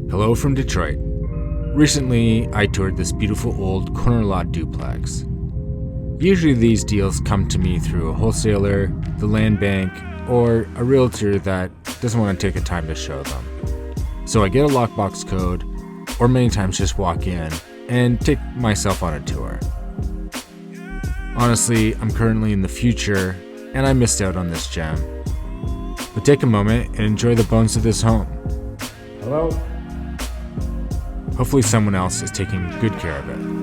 Hello from Detroit. Recently, I toured this beautiful old corner lot duplex. Usually these deals come to me through a wholesaler, the land bank, or a realtor that doesn't want to take the time to show them. So I get a lockbox code, or many times just walk in and take myself on a tour. Honestly, I'm currently in the future, and I missed out on this gem. But take a moment and enjoy the bones of this home. Hello? Hopefully someone else is taking good care of it.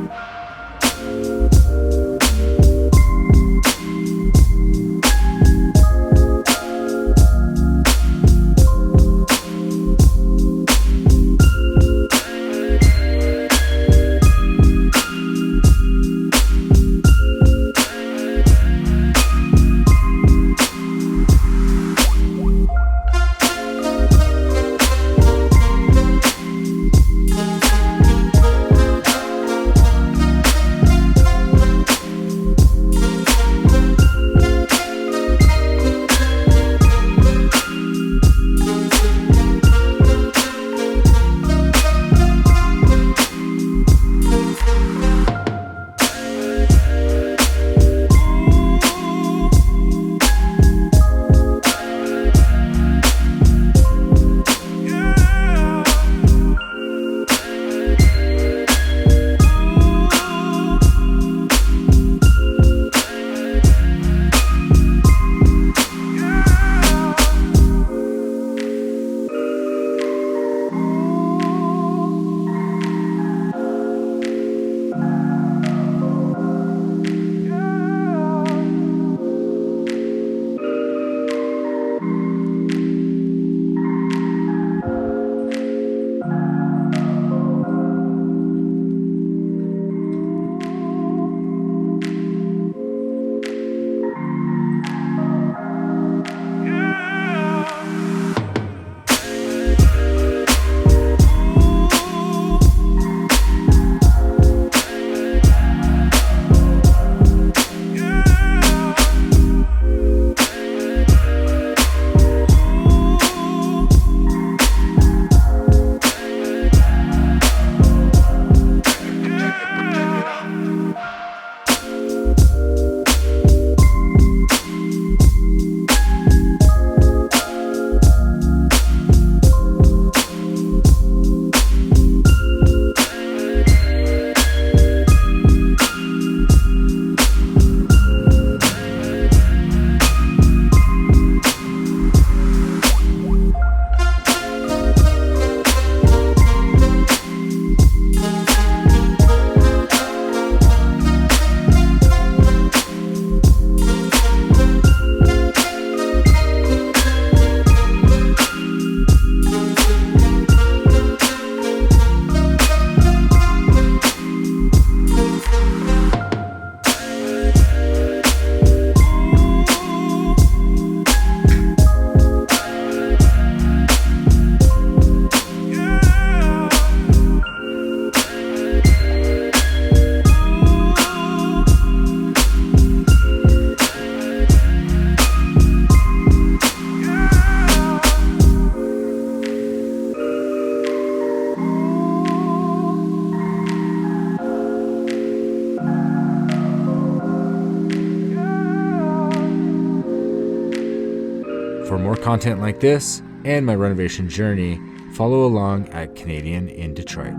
For more content like this and my renovation journey, follow along at Canadian in Detroit.